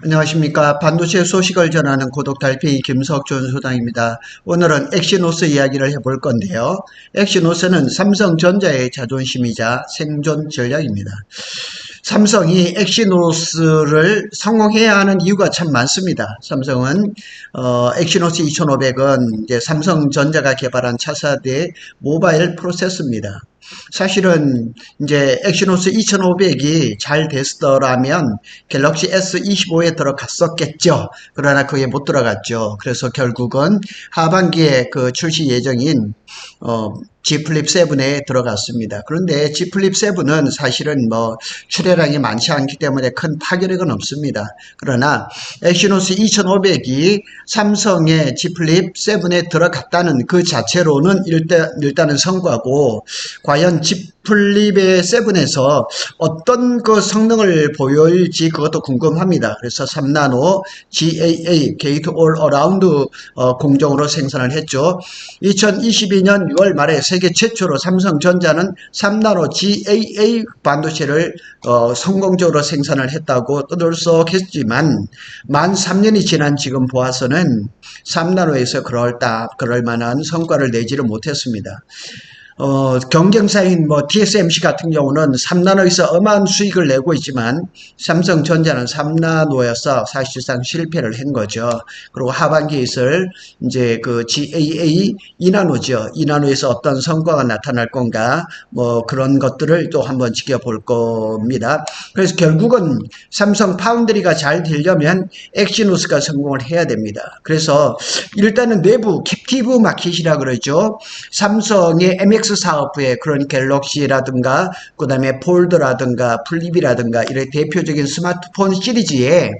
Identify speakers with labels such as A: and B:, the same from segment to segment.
A: 안녕하십니까. 반도체 소식을 전하는 구독 달팽이 김석준 소장입니다. 오늘은 엑시노스 이야기를 해볼 건데요. 엑시노스는 삼성전자의 자존심이자 생존 전략입니다. 삼성이 엑시노스를 성공해야 하는 이유가 참 많습니다. 삼성은 엑시노스 2500은 이제 삼성전자가 개발한 차세대 모바일 프로세서입니다. 사실은 이제 엑시노스 2500이 잘 됐더라면 갤럭시 S25에 들어갔었겠죠. 그러나 그게 못 들어갔죠. 그래서 결국은 하반기에 그 출시 예정인 G 플립 7에 들어갔습니다. 그런데 G 플립 7은 사실은 뭐 출하량이 많지 않기 때문에 큰 파괴력은 없습니다. 그러나 엑시노스 2500이 삼성의 G 플립 7에 들어갔다는 그 자체로는 일단은 성과고, 과연 G 플립의 7에서 어떤 그 성능을 보여올지 그것도 궁금합니다. 그래서 3나노 GAA 게이트 올 어라운드 공정으로 생산을 했죠. 2022년 6월 말에 세계 최초로 삼성전자는 3나노 GAA 반도체를 성공적으로 생산을 했다고 떠들썩했지만 만 3년이 지난 지금 보아서는 3나노에서 그럴 만한 성과를 내지를 못했습니다. 경쟁사인 TSMC 같은 경우는 3나노에서 어마어마한 수익을 내고 있지만 삼성전자는 3나노여서 사실상 실패를 한 거죠. 그리고 하반기에 있을 이제 그 GAA 2나노죠. 2나노에서 어떤 성과가 나타날 건가, 그런 것들을 또 한번 지켜볼 겁니다. 그래서 결국은 삼성 파운드리가 잘 되려면 엑시노스가 성공을 해야 됩니다. 그래서 일단은 내부 캡티브 마켓이라 그러죠. 삼성의 MX 사업부에 그런 갤럭시라든가 그 다음에 폴더라든가 플립이라든가 이런 대표적인 스마트폰 시리즈에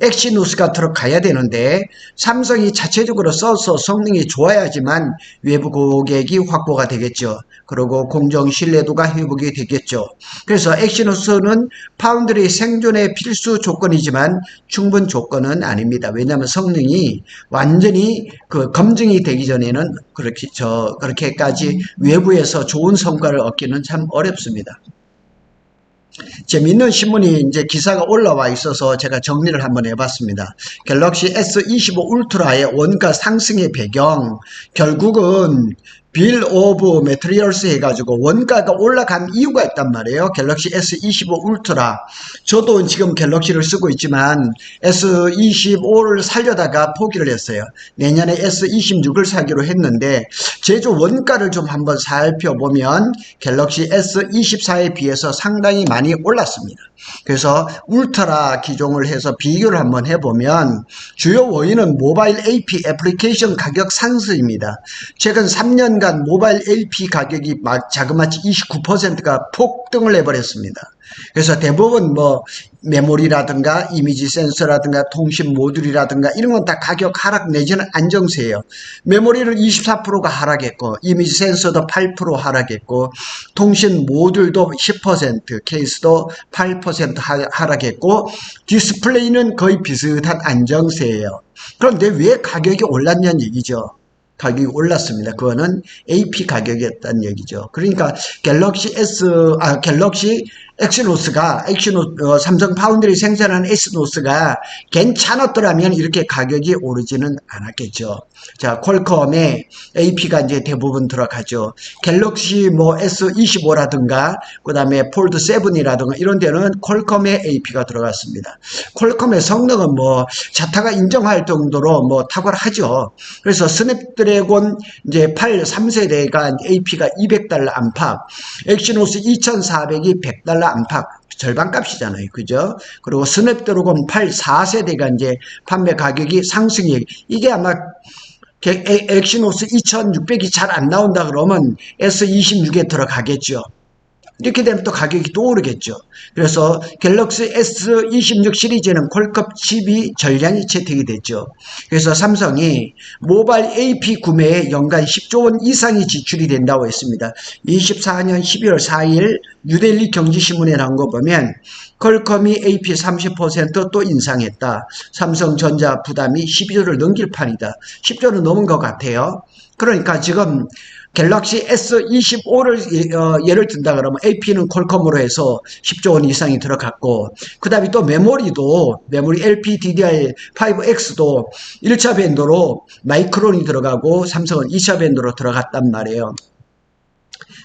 A: 엑시노스가 들어가야 되는데, 삼성이 자체적으로 써서 성능이 좋아야지만 외부 고객이 확보가 되겠죠. 그리고 공정 신뢰도가 회복이 되겠죠. 그래서 엑시노스는 파운드리 생존의 필수 조건이지만 충분 조건은 아닙니다. 왜냐하면 성능이 완전히 그 검증이 되기 전에는 그렇게까지 외부에서 좋은 성과를 얻기는 참 어렵습니다. 재미있는 신문이 이제 기사가 올라와 있어서 제가 정리를 한번 해봤습니다. 갤럭시 S25 울트라의 원가 상승의 배경, 결국은 빌 오브 매트리얼스 해가지고 원가가 올라간 이유가 있단 말이에요. 갤럭시 S25 울트라, 저도 지금 갤럭시를 쓰고 있지만 S25를 살려다가 포기를 했어요. 내년에 S26을 사기로 했는데 제조 원가를 좀 한번 살펴보면 갤럭시 S24에 비해서 상당히 많이 올랐습니다. 그래서 울트라 기종을 해서 비교를 한번 해보면 주요 원인은 모바일 AP 애플리케이션 가격 상승입니다. 최근 3년간 모바일 AP 가격이 자그마치 29%가 폭등을 해버렸습니다. 그래서 대부분 메모리라든가 이미지 센서라든가 통신 모듈이라든가 이런 건 다 가격 하락 내지는 안정세예요. 메모리를 24%가 하락했고, 이미지 센서도 8% 하락했고, 통신 모듈도 10%, 케이스도 8% 하락했고, 디스플레이는 거의 비슷한 안정세예요. 그런데 왜 가격이 올랐냐는 얘기죠. 가격이 올랐습니다. 그거는 AP 가격이었다는 얘기죠. 그러니까 갤럭시 엑시노스가 삼성 파운드리 생산하는 엑시노스가 괜찮았더라면 이렇게 가격이 오르지는 않았겠죠. 자, 퀄컴의 AP가 이제 대부분 들어가죠. 갤럭시 S25라든가 그다음에 폴드 7이라든가 이런 데는 퀄컴의 AP가 들어갔습니다. 퀄컴의 성능은 자타가 인정할 정도로 탁월하죠. 그래서 스냅드래곤 이제 8 3세대가 AP가 $200 안팎, 엑시노스 2400이 $100 안팎, 절반값이잖아요. 그죠? 그리고 스냅드래곤 8 4세대가 이제 판매 가격이 상승이, 이게 아마 엑시노스 2600이 잘 안 나온다 그러면 S26에 들어가겠죠. 이렇게 되면 또 가격이 또 오르겠죠. 그래서 갤럭시 S26 시리즈는 퀄컴 칩이 전량이 채택이 됐죠. 그래서 삼성이 모바일 AP 구매에 연간 10조 원 이상이 지출이 된다고 했습니다. 24년 12월 4일 뉴델리 경제신문에 나온 거 보면 퀄컴이 AP 30%또 인상했다. 삼성전자 부담이 12조를 넘길 판이다. 10조는 넘은 것 같아요. 그러니까 지금 갤럭시 S25를 예를 든다 그러면 AP는 퀄컴으로 해서 10조 원 이상이 들어갔고, 그 다음에 또 메모리 LPDDR5X도 1차 밴드로 마이크론이 들어가고 삼성은 2차 밴드로 들어갔단 말이에요.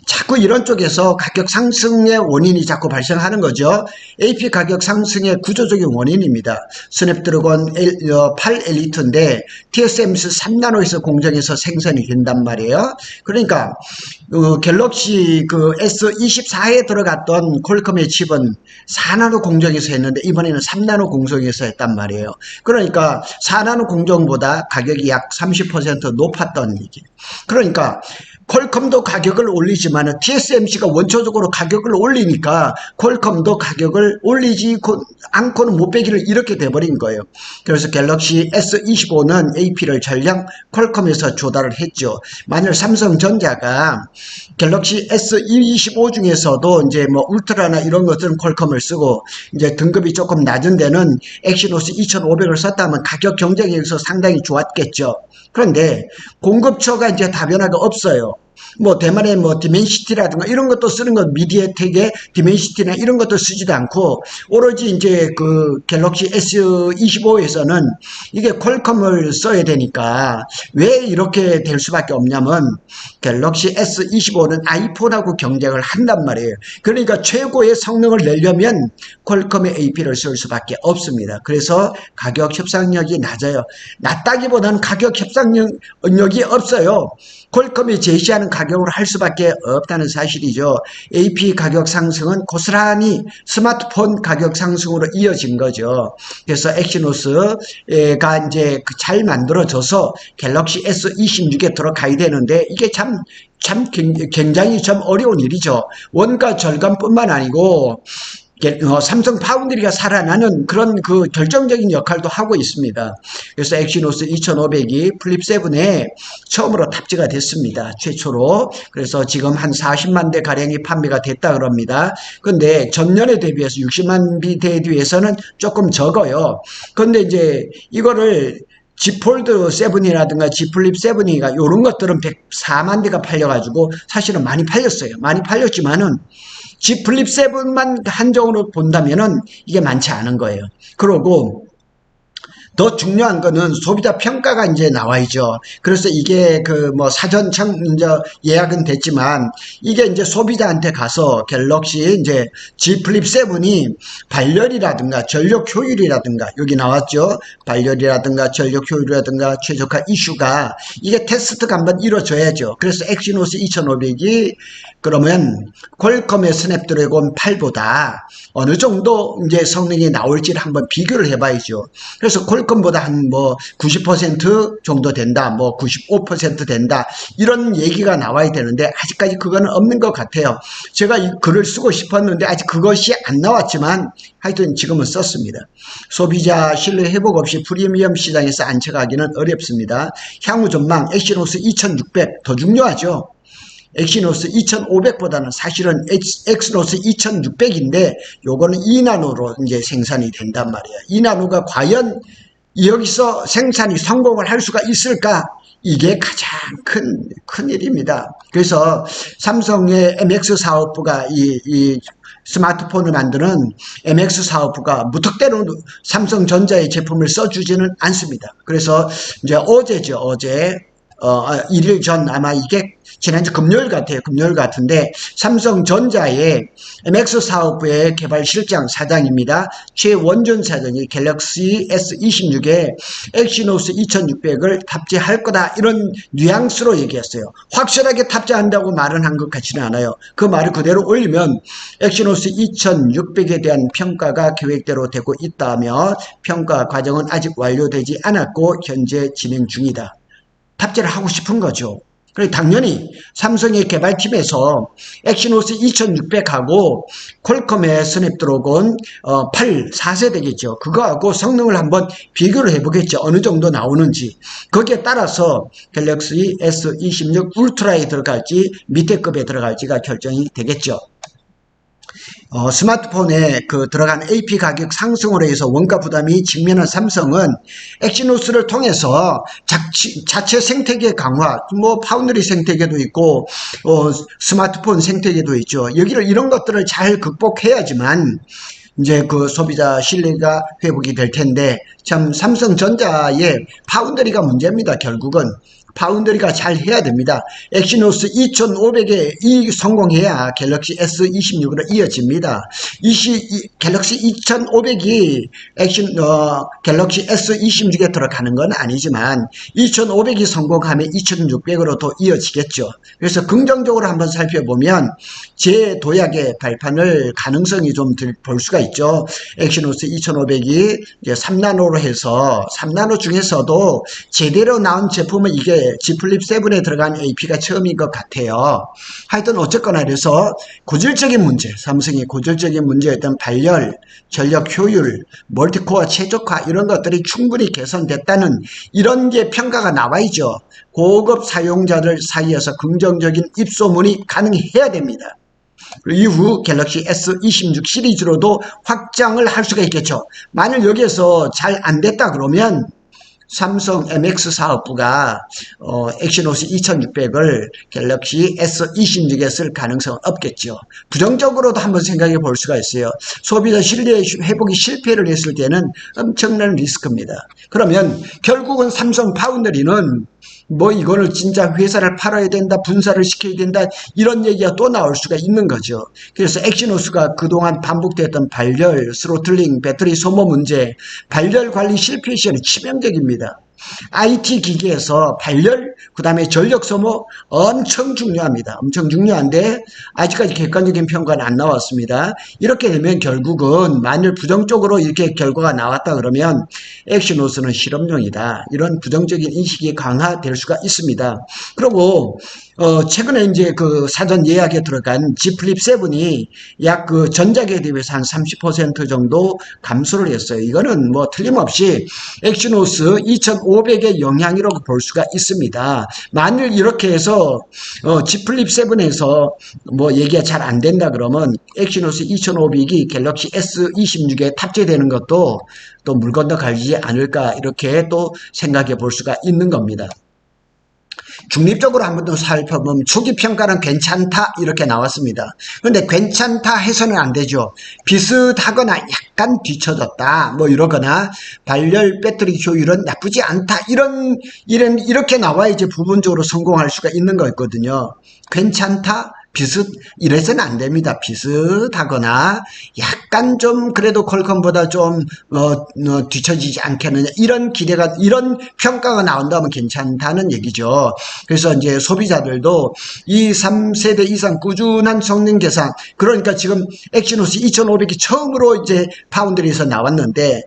A: 자꾸 이런 쪽에서 가격 상승의 원인이 자꾸 발생하는 거죠. AP 가격 상승의 구조적인 원인입니다. 스냅드래곤 8 엘리트인데 TSMC 3나노에서 공정에서 생산이 된단 말이에요. 그러니까 갤럭시 S24에 들어갔던 퀄컴의 칩은 4나노 공정에서 했는데 이번에는 3나노 공정에서 했단 말이에요. 그러니까 4나노 공정보다 가격이 약 30% 높았던 얘기. 그러니까 퀄컴도 가격을 올리지만 TSMC가 원초적으로 가격을 올리니까 퀄컴도 가격을 올리지 않고는 못 빼기를 이렇게 돼버린 거예요. 그래서 갤럭시 S25는 AP를 전량 퀄컴에서 조달을 했죠. 만일 삼성전자가 갤럭시 S25 중에서도 이제 뭐 울트라나 이런 것들은 퀄컴을 쓰고 이제 등급이 조금 낮은 데는 엑시노스 2500을 썼다면 가격 경쟁에서 상당히 좋았겠죠. 그런데 공급처가 이제 다변화가 없어요. 뭐 대만의 뭐 디멘시티라든가 이런 것도 쓰는 것, 미디어텍의 디멘시티나 이런 것도 쓰지도 않고 오로지 이제 갤럭시 S25에서는 이게 퀄컴을 써야 되니까 왜 이렇게 될 수밖에 없냐면 갤럭시 S25는 아이폰하고 경쟁을 한단 말이에요. 그러니까 최고의 성능을 내려면 퀄컴의 AP를 쓸 수밖에 없습니다. 그래서 가격 협상력이 낮아요. 낮다기보다는 가격 협상력이 없어요. 퀄컴이 제시하는 가격으로 할 수밖에 없다는 사실이죠. AP 가격 상승은 고스란히 스마트폰 가격 상승으로 이어진 거죠. 그래서 엑시노스가 이제 잘 만들어져서 갤럭시 S26에 들어가야 되는데 이게 참 굉장히 좀 어려운 일이죠. 원가 절감뿐만 아니고 삼성 파운드리가 살아나는 그런 결정적인 역할도 하고 있습니다. 그래서 엑시노스 2500이 플립7에 처음으로 탑재가 됐습니다. 최초로. 그래서 지금 한 40만 대 가량이 판매가 됐다 그럽니다. 근데 전년에 대비해서 60만 대 대비해서는 조금 적어요. 근데 이제 이거를 G 폴드 7이라든가 G 플립 7이가 이런 것들은 104만 대가 팔려가지고 사실은 많이 팔렸어요. 많이 팔렸지만은 G 플립 7만 한정으로 본다면은 이게 많지 않은 거예요. 그러고 더 중요한 거는 소비자 평가가 이제 나와있죠. 그래서 이게 사전 이제 예약은 됐지만 이게 이제 소비자한테 가서 갤럭시 이제 G 플립 7이 발열이라든가 전력 효율이라든가 여기 나왔죠. 발열이라든가 전력 효율이라든가 최적화 이슈가 이게 테스트가 한번 이루어져야죠. 그래서 엑시노스 2500이 그러면 퀄컴의 스냅드래곤 8보다 어느 정도 이제 성능이 나올지를 한번 비교를 해봐야죠. 그래서 퀄컴보다 한 90% 정도 된다, 95% 된다, 이런 얘기가 나와야 되는데 아직까지 그거는 없는 것 같아요. 제가 이 글을 쓰고 싶었는데 아직 그것이 안 나왔지만 하여튼 지금은 썼습니다. 소비자 신뢰 회복 없이 프리미엄 시장에서 안쳐가기는 어렵습니다. 향후 전망 엑시노스 2600 더 중요하죠. 엑시노스 2500보다는 사실은 엑시노스 2600인데 요거는 2나노로 이제 생산이 된단 말이에요. 2나노가 과연 여기서 생산이 성공을 할 수가 있을까? 이게 가장 큰 일입니다. 그래서 삼성의 MX 사업부가 이 스마트폰을 만드는 MX 사업부가 무턱대로 삼성전자의 제품을 써주지는 않습니다. 그래서 이제 어제죠. 어제 1일 전 아마 이게 지난주 금요일 같아요. 금요일 같은데 삼성전자의 MX 사업부의 개발실장 사장입니다. 최원준 사장이 갤럭시 S26에 엑시노스 2600을 탑재할 거다 이런 뉘앙스로 얘기했어요. 확실하게 탑재한다고 말은 한 것 같지는 않아요. 그 말을 그대로 올리면 엑시노스 2600에 대한 평가가 계획대로 되고 있다며 평가 과정은 아직 완료되지 않았고 현재 진행 중이다. 탑재를 하고 싶은 거죠. 그리고 당연히 삼성의 개발팀에서 엑시노스 2600하고 퀄컴의 스냅드래곤 4세대겠죠. 그거하고 성능을 한번 비교를 해보겠죠. 어느 정도 나오는지. 거기에 따라서 갤럭시 S26 울트라에 들어갈지 밑에 급에 들어갈지가 결정이 되겠죠. 스마트폰에 들어간 AP 가격 상승으로 해서 원가 부담이 직면한 삼성은 엑시노스를 통해서 자체 생태계 강화, 뭐 파운드리 생태계도 있고 스마트폰 생태계도 있죠. 이런 것들을 잘 극복해야지만 이제 소비자 신뢰가 회복이 될 텐데, 참 삼성전자의 파운드리가 문제입니다. 결국은 파운드리가 잘 해야 됩니다. 엑시노스 2500에 성공해야 갤럭시 S26으로 이어집니다. 갤럭시 2500이 갤럭시 S26에 들어가는 건 아니지만 2500이 성공하면 2600으로 더 이어지겠죠. 그래서 긍정적으로 한번 살펴보면 재도약의 발판을 가능성이 좀 볼 수가 있죠. 엑시노스 2500이 이제 3나노로 해서 3나노 중에서도 제대로 나온 제품은 이게 G 플립 7에 들어간 AP가 처음인 것 같아요. 하여튼 어쨌거나 그래서 고질적인 문제, 삼성의 고질적인 문제였던 발열, 전력 효율, 멀티코어 최적화 이런 것들이 충분히 개선됐다는 이런 게 평가가 나와있죠. 고급 사용자들 사이에서 긍정적인 입소문이 가능해야 됩니다. 이후 갤럭시 S26 시리즈로도 확장을 할 수가 있겠죠. 만일 여기에서 잘 안 됐다 그러면 삼성 MX 사업부가 엑시노스 2600을 갤럭시 S26에 쓸 가능성은 없겠죠. 부정적으로도 한번 생각해 볼 수가 있어요. 소비자 신뢰 회복이 실패를 했을 때는 엄청난 리스크입니다. 그러면 결국은 삼성 파운드리는 뭐 이거를 진짜 회사를 팔아야 된다, 분사를 시켜야 된다 이런 얘기가 또 나올 수가 있는 거죠. 그래서 엑시노스가 그동안 반복됐던 발열, 스로틀링, 배터리 소모 문제, 발열 관리 실패 시에는 치명적입니다. IT 기기에서 발열, 그 다음에 전력 소모 엄청 중요합니다. 엄청 중요한데 아직까지 객관적인 평가는 안 나왔습니다. 이렇게 되면 결국은 만일 부정적으로 이렇게 결과가 나왔다 그러면 엑시노스는 실험용이다. 이런 부정적인 인식이 강화될 수가 있습니다. 그리고 최근에 이제 사전 예약에 들어간 G 플립 7이 약 전작에 대비해서 한 30% 정도 감소를 했어요. 이거는 뭐 틀림없이 엑시노스 2500의 영향이라고 볼 수가 있습니다. 만일 이렇게 해서 G 플립 7에서 뭐 얘기가 잘 안 된다 그러면 엑시노스 2500이 갤럭시 S26에 탑재되는 것도 또 물 건너 가지 않을까 이렇게 또 생각해 볼 수가 있는 겁니다. 중립적으로 한번 더 살펴보면 초기 평가는 괜찮다 이렇게 나왔습니다. 그런데 괜찮다 해서는 안 되죠. 비슷하거나 약간 뒤처졌다 뭐 이러거나 발열 배터리 효율은 나쁘지 않다 이렇게 나와야지 부분적으로 성공할 수가 있는 거거든요. 괜찮다 이래서는 안 됩니다. 비슷하거나 약간 좀 그래도 퀄컴보다 좀 뒤처지지 않겠느냐 이런 평가가 나온다면 괜찮다는 얘기죠. 그래서 이제 소비자들도 이 3세대 이상 꾸준한 성능 개선, 그러니까 지금 엑시노스 2500이 처음으로 이제 파운드리에서 나왔는데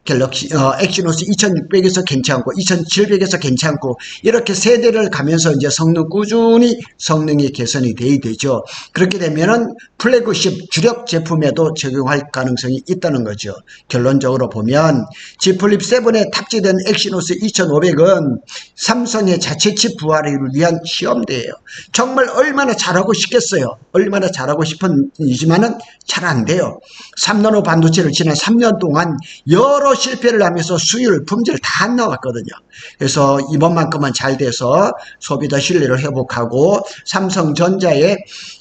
A: 갤럭시 엑시노스 2600에서 괜찮고 2700에서 괜찮고 이렇게 세대를 가면서 이제 꾸준히 성능이 개선이 돼야 되죠. 그렇게 되면은 플래그십 주력 제품에도 적용할 가능성이 있다는 거죠. 결론적으로 보면 G 플립 7에 탑재된 엑시노스 2500은 삼성의 자체 칩 부활을 위한 시험대예요. 정말 얼마나 잘하고 싶겠어요. 얼마나 잘하고 싶은이지만은 잘 안 돼요. 3나노 반도체를 지난 3년 동안 여러 실패를 하면서 수율, 품질 다 안 나왔거든요. 그래서 이번만큼은 잘 돼서 소비자 신뢰를 회복하고 삼성전자의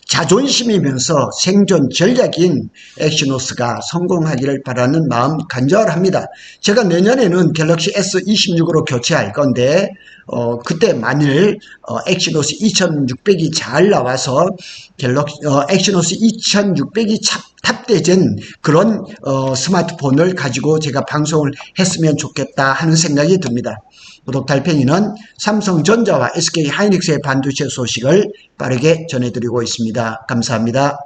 A: 자존심이면서 생존 전략인 엑시노스가 성공하기를 바라는 마음 간절합니다. 제가 내년에는 갤럭시 S26으로 교체할 건데 그때 만일 엑시노스 2600이 잘 나와서 엑시노스 2600이 탑재된 그런 스마트폰을 가지고 제가 방송을 했으면 좋겠다 하는 생각이 듭니다. 구독 달팽이는 삼성전자와 SK 하이닉스의 반도체 소식을 빠르게 전해드리고 있습니다. 감사합니다.